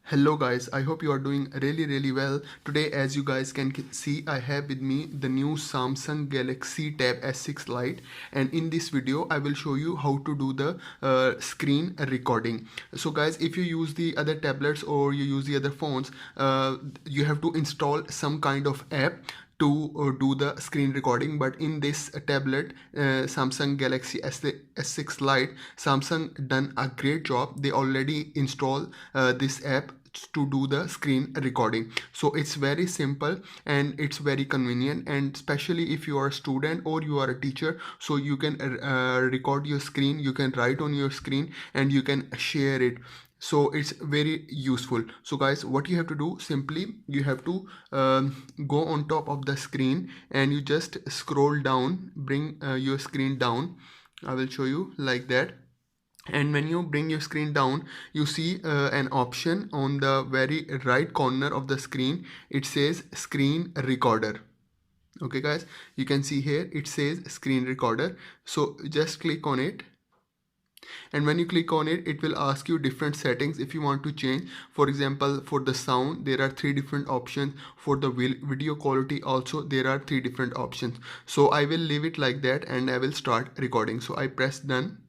Hello guys, I hope you are doing really well. Today, as you guys can see, I have with me the new Samsung Galaxy Tab S6 Lite, and in this video I will show you how to do the screen recording. So guys, if you use the other tablets or you use the other phones, you have to install some kind of app to do the screen recording. But in this tablet, Samsung Galaxy S6 Lite, Samsung done a great job. They already installed this app to do the screen recording. So it's very simple and it's very convenient, and especially if you are a student or you are a teacher, so you can record your screen, you can write on your screen, and you can share it. So it's very useful. So guys, what you have to do, simply you have to go on top of the screen and you just scroll down, bring your screen down. I will show you like that. And when you bring your screen down, you see an option on the very right corner of the screen. It says screen recorder. Okay guys, you can see here it says screen recorder. So just click on it, and when you click on it, it will ask you different settings if you want to change. For example, for the sound there are three different options. For the video quality also there are three different options. So I will leave it like that and I will start recording. So I press done.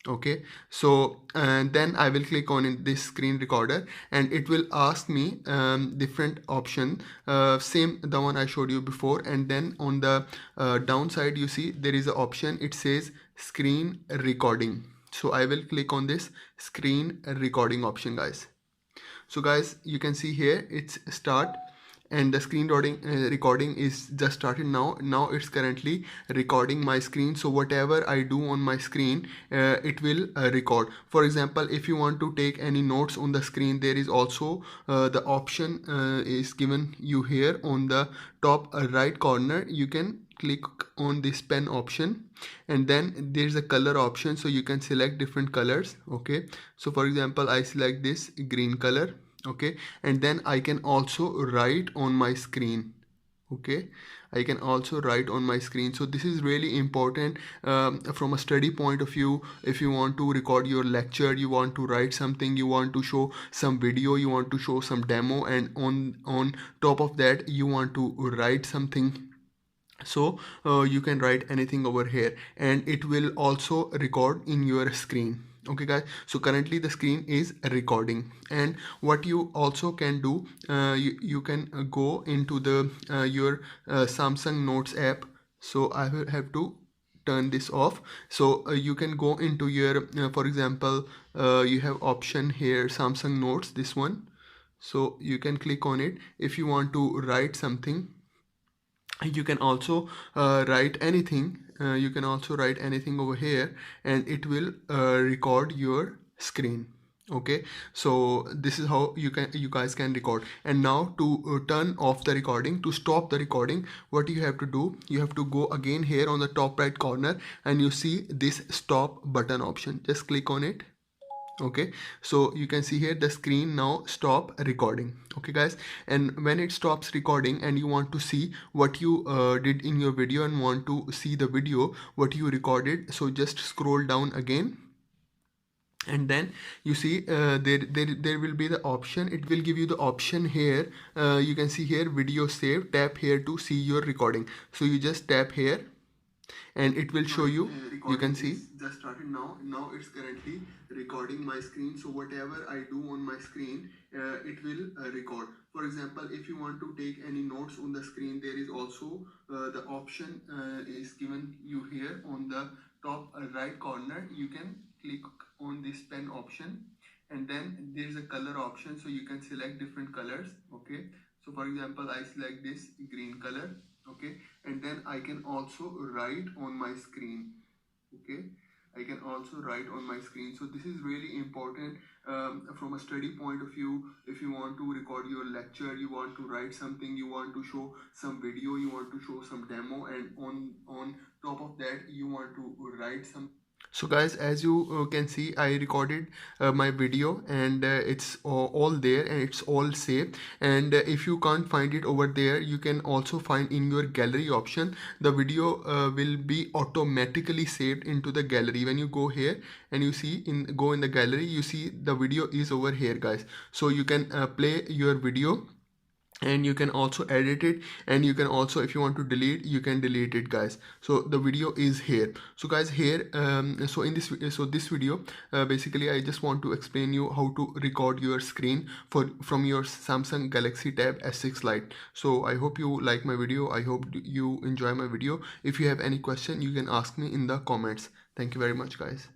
Okay, so and then I will click on this screen recorder, and it will ask me different option, same the one I showed you before. And then on the downside, you see there is an option, it says screen recording. So I will click on this screen recording option, guys. So guys, you can see here it's start, and the screen recording is just started now it's currently recording my screen. So whatever I do on my screen, it will record. For example, if you want to take any notes on the screen, there is also the option is given you here on the top right corner. You can click on this pen option, and then there's a color option, so you can select different colors. Okay, so for example, I select this green color. Okay, and then I can also write on my screen. Okay, I can also write on my screen. So this is really important from a study point of view. If you want to record your lecture, you want to write something, you want to show some video, you want to show some demo, and on top of that you want to write something. So you can write anything over here, and it will also record in your screen. Okay guys, so currently the screen is recording. And what you also can do, you can go into the your Samsung Notes app. So I will have to turn this off. So you can go into your for example, you have option here, Samsung Notes, this one. So you can click on it. If you want to write something, you can also write anything. You can also write anything over here, and it will record your screen. Okay, so this is how you guys can record. And now to turn off the recording, to stop the recording, what you have to do, you have to go again here on the top right corner, and you see this stop button option. Just click on it. Okay, so you can see here the screen now stop recording. Okay guys, and when it stops recording and you want to see what you did in your video and want to see the video what you recorded, so just scroll down again, and then you see there will be the option. It will give you the option here. You can see here video save, tap here to see your recording. So you just tap here and it will show you. You can see just started now it's currently recording my screen. So whatever I do on my screen, it will record. For example, if you want to take any notes on the screen, there is also the option is given you here on the top right corner. You can click on this pen option, and then there is a color option, so you can select different colors. Okay, so for example, I select this green color. Okay, and then I can also write on my screen. Okay, I can also write on my screen. So this is really important from a study point of view. If you want to record your lecture, you want to write something, you want to show some video, you want to show some demo, and on top of that you want to write some. So guys, as you can see, I recorded my video, and it's all there, and it's all saved. And if you can't find it over there, you can also find in your gallery option. The video will be automatically saved into the gallery. When you go here and you see go in the gallery, you see the video is over here, guys. So you can play your video, and you can also edit it, and you can also, if you want to delete, you can delete it, guys. So the video is here. So guys, here so in this this video, basically I just want to explain you how to record your screen from your Samsung Galaxy Tab S6 Lite. So I hope you like my video. I hope you enjoy my video. If you have any question, you can ask me in the comments. Thank you very much, guys.